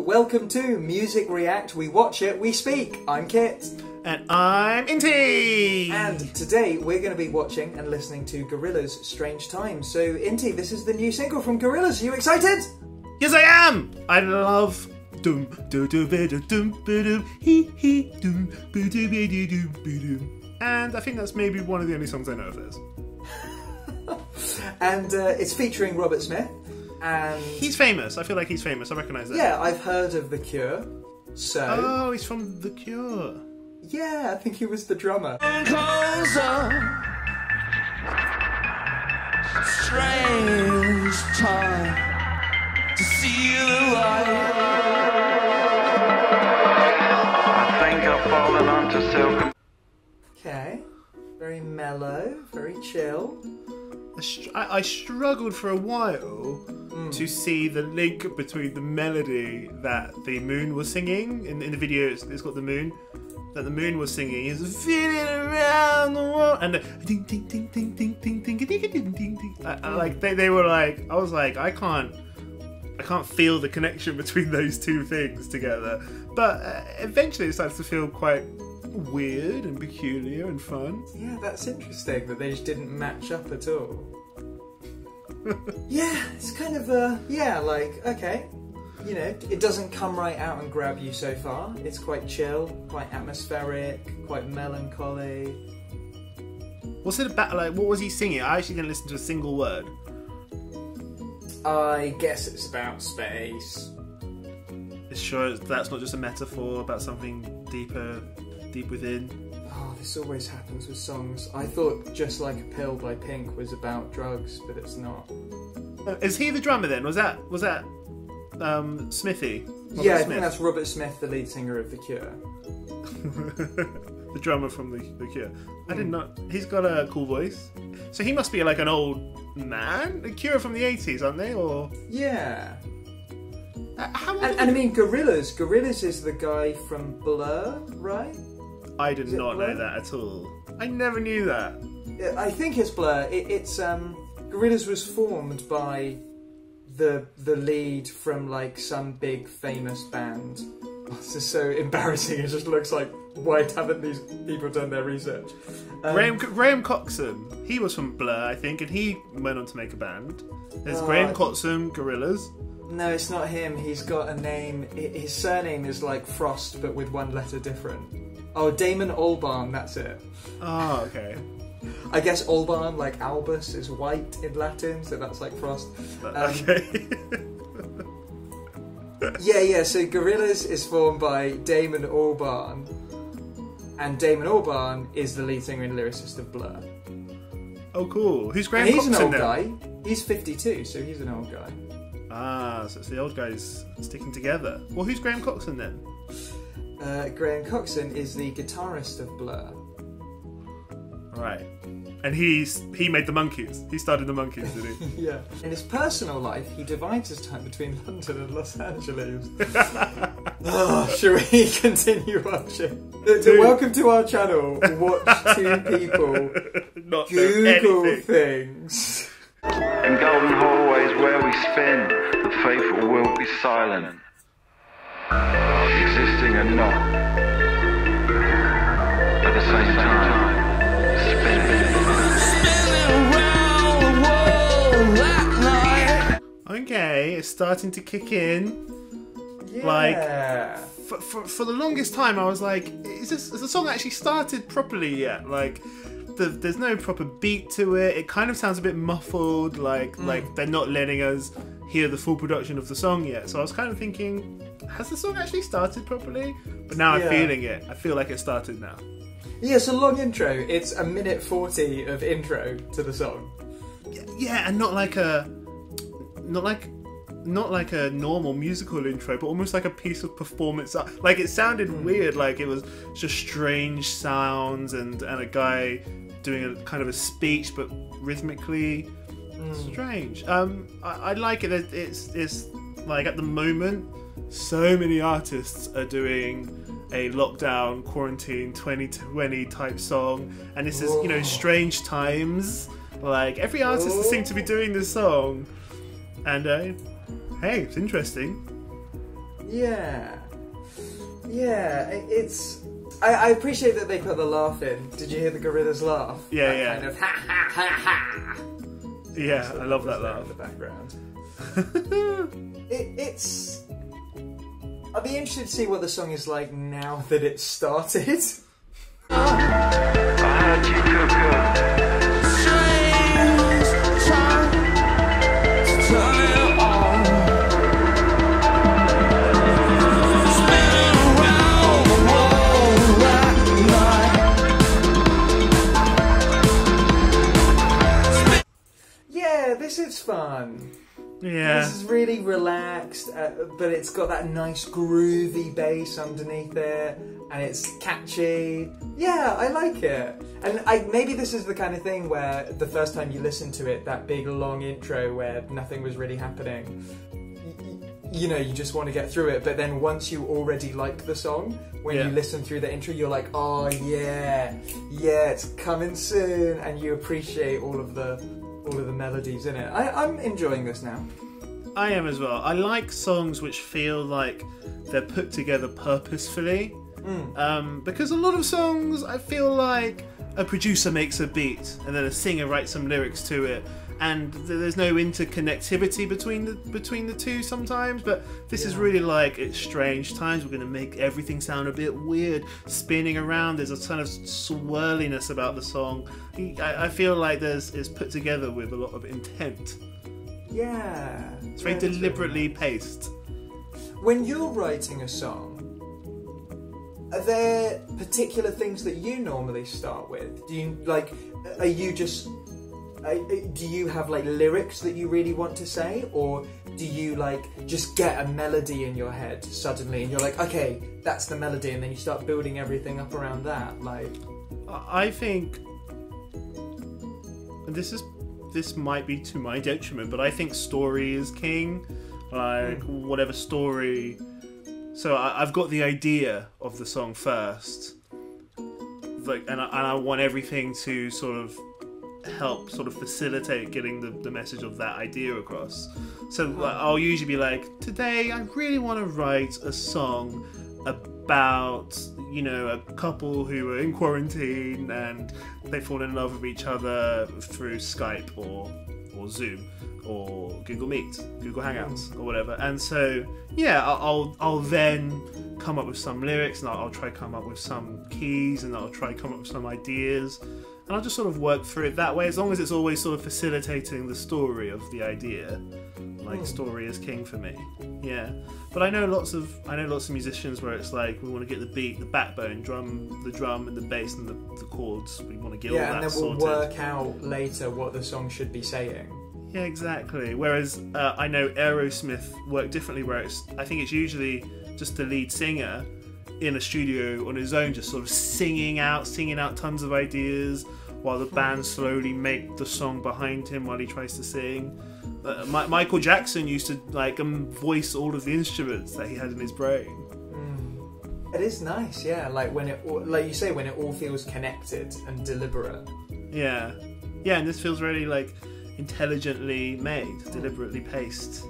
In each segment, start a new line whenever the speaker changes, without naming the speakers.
welcome to Music React, we watch it, we speak. I'm Kit.
And I'm Inti!
And today we're going to be watching and listening to Gorillaz' Strange Times. So Inti, this is the new single from Gorillaz, are you excited?
Yes I am! I love doom do do be do doom be doom hee hee doom be do be do doom be doom. And I think that's maybe one of the only songs I know of theirs.
And it's featuring Robert Smith. And
he's famous. I feel like he's famous. I recognise that.
Yeah, I've heard of The Cure. So.
Oh, he's from The Cure.
Yeah, I think he was the drummer.
Strange time to see the light. I think I've fallen onto silk.
Okay, very mellow, very chill.
I struggled for a while to see the link between the melody that the moon was singing in the video. It's got the moon that the moon was singing. Is feeling around the world, and the ding ding ding ding ding ding ding ding ding ding ding. Like they were like, I was like, I can't feel the connection between those two things together. But eventually, it starts to feel quite weird and peculiar and fun.
Yeah, that's interesting that they just didn't match up at all. Yeah, it's kind of like, okay, you know, it doesn't come right out and grab you so far. It's quite chill, quite atmospheric, quite melancholy.
What's it about? Like, what was he singing? I actually didn't listen to a single word.
I guess it's about space.
Sure, that's not just a metaphor about something deeper, deep within.
Oh, this always happens with songs. I thought Just Like a Pill by Pink was about drugs, but it's not.
Is he the drummer then? Was that Smithy?
Yeah, I think that's Robert Smith, the lead singer of The Cure.
The drummer from The Cure. I did not. He's got a cool voice. So he must be like an old man? The Cure from the 80s, aren't they? Or
yeah.
And
I mean, Gorillaz is the guy from Blur, right?
I did not know that at all. I never knew that.
I think it's Blur. It's Gorillaz was formed by the lead from like some big famous band. This is so embarrassing. It just looks like, why haven't these people done their research?
Graham Coxon. He was from Blur, I think, and he went on to make a band. There's Graham Coxon, Gorillaz. No,
it's not him. He's got a name. His surname is like Frost, but with one letter different. Oh, Damon Albarn, that's it.
Oh, okay.
I guess Albarn, like Albus, is white in Latin, so that's like Frost.
Okay.
yeah, so Gorillaz is formed by Damon Albarn, and Damon Albarn is the lead singer and lyricist of Blur.
Oh, cool. Who's Graham Coxon?
He's an old guy. He's 52, so he's an old guy.
Ah, so it's the old guys sticking together. Well, who's Graham Coxon then?
Graham Coxon is the guitarist of Blur.
Right. And he made the Monkees. He started the Monkees, did he?
Yeah. In his personal life, he divides his time between London and Los Angeles. Shall we continue watching? Welcome to our channel. Watch two people
Not
Google things.
In golden hallways where we spin, the faithful will be silent, existing and not at the same time. Spinning around the world that night.
Okay, it's starting to kick in.
Yeah.
Like, for the longest time, I was like, has the song actually started properly yet? Like, there's no proper beat to it. It kind of sounds a bit muffled, like they're not letting us hear the full production of the song yet. So I was kind of thinking, has the song actually started properly? But now I'm feeling it. I feel like it started now.
Yeah, it's a long intro. It's a minute 40 of intro to the song.
Yeah, and not like a normal musical intro, but almost like a piece of performance. Like, it sounded weird, like it was just strange sounds and a guy doing a kind of a speech, but rhythmically strange. I like it. It's like, at the moment, so many artists are doing a lockdown, quarantine, 2020 type song, and this is, you know, Strange Times. Like, every artist seems to be doing this song, and hey, it's interesting.
Yeah. Yeah, it's... I appreciate that they put the laugh in. Did you hear the Gorillaz laugh?
Yeah,
that
yeah.
kind of ha ha ha ha.
Yeah, I love that
there
laugh.
in the background. It's... I'd be interested to see what the song is like now that it's started. Yeah, this is fun.
Yeah.
This is really relaxed, but it's got that nice groovy bass underneath it, and it's catchy. Yeah, I like it. And maybe this is the kind of thing where the first time you listen to it, that big long intro where nothing was really happening, you know, you just want to get through it. But then once you already like the song, when you listen through the intro, you're like, oh yeah, it's coming soon, and you appreciate all of the melodies in it. I'm enjoying this now.
I am as well. I like songs which feel like they're put together purposefully. Because a lot of songs, I feel like a producer makes a beat and then a singer writes some lyrics to it, and there's no interconnectivity between the two sometimes. But this is really like, it's strange times, we're going to make everything sound a bit weird, spinning around. There's a kind of swirliness about the song. I feel like it's put together with a lot of intent.
Yeah.
It's very deliberately paced.
When you're writing a song, are there particular things that you normally start with? Do you do you have like lyrics that you really want to say, or do you like just get a melody in your head suddenly and you're like, okay, that's the melody, and then you start building everything up around that? Like,
I think this might be to my detriment, but I think story is king. Like, whatever story. So I've got the idea of the song first, like, and I want everything to sort of help sort of facilitate getting the message of that idea across. So like, I'll usually be like, today I really want to write a song about, you know, a couple who are in quarantine and they fall in love with each other through Skype or Zoom or Google Meet, Google Hangouts or whatever. And so yeah, I'll then come up with some lyrics, and I'll try come up with some keys, and I'll try come up with some ideas, and I'll just sort of work through it that way, as long as it's always sort of facilitating the story of the idea. Like, story is king for me. Yeah. But I know lots of musicians where it's like, we want to get the beat, the backbone, the drum and the bass and the chords. We want to get all that
and then we'll
sorted.
work out later what the song should be saying.
Yeah, exactly. Whereas I know Aerosmith work differently, where I think it's usually just the lead singer in a studio on his own, just sort of singing out tons of ideas, while the band slowly make the song behind him while he tries to sing. Michael Jackson used to like voice all of the instruments that he had in his brain.
It is nice, yeah. Like when like you say, when it all feels connected and deliberate.
Yeah, and this feels really like intelligently made, deliberately paced.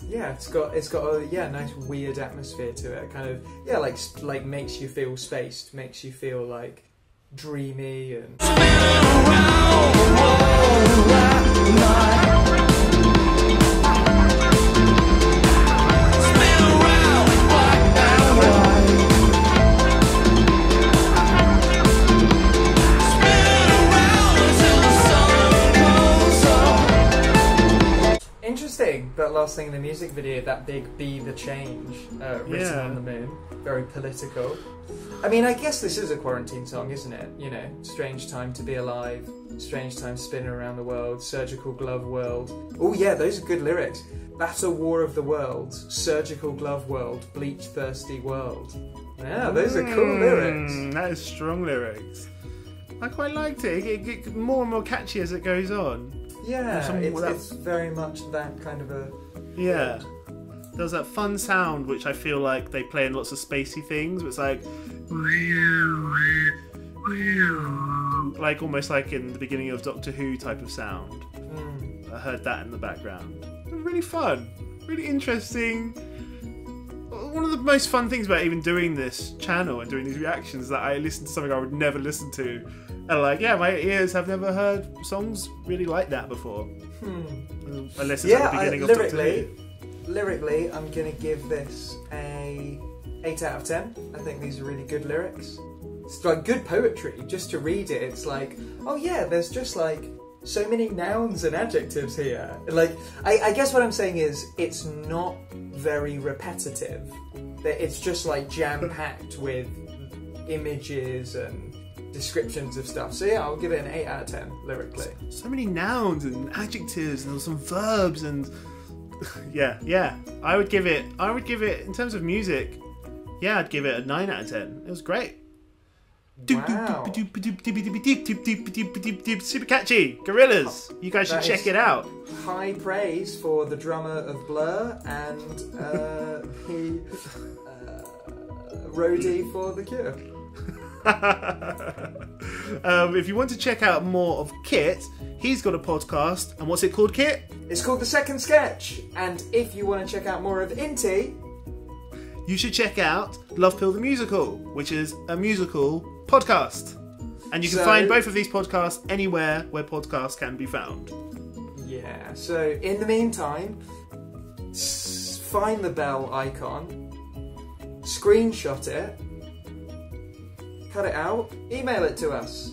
Yeah, it's got a nice weird atmosphere to it. Kind of like makes you feel spaced, makes you feel like dreamy and. Interesting, that last thing in the music video, that big "Be the Change" written on the moon. Very political. I mean, I guess this is a quarantine song, isn't it? You know, strange time to be alive, strange time spinning around the world, surgical glove world. Oh yeah, those are good lyrics. Batter war of the worlds, surgical glove world, bleach thirsty world. Yeah, those are cool lyrics.
That is strong lyrics. I quite liked it. It gets more and more catchy as it goes on.
Yeah, it's very much that kind of a...
Yeah. There's that fun sound which I feel like they play in lots of spacey things. It's like... like almost like in the beginning of Doctor Who type of sound. I heard that in the background. Really fun. Really interesting. one of the most fun things about even doing this channel and doing these reactions is that I listen to something I would never listen to. And like, yeah, my ears have never heard songs really like that before. Unless it's at the beginning of Doctor Who.
Lyrically, I'm going to give this a 8 out of 10. I think these are really good lyrics. It's like good poetry. Just to read it, it's like, oh yeah, there's just like so many nouns and adjectives here. Like, I guess what I'm saying is it's not very repetitive. It's just like jam-packed with images and descriptions of stuff. So yeah, I'll give it an 8 out of 10 lyrically.
So many nouns and adjectives and some verbs and yeah. I would give it in terms of music, yeah, I'd give it a 9 out of 10. It was great.
Wow.
Super catchy. Gorillaz. You guys should check it out.
High praise for the drummer of Blur and the roadie for The Cure.
If you want to check out more of Kit, he's got a podcast. And what's it called, Kit?
It's called The Second Sketch. And if you want to check out more of Inti,
you should check out Love Pill the Musical, which is a musical podcast. And you can find both of these podcasts anywhere where podcasts can be found.
Yeah, so in the meantime, find the bell icon, screenshot it, cut it out, email it to us.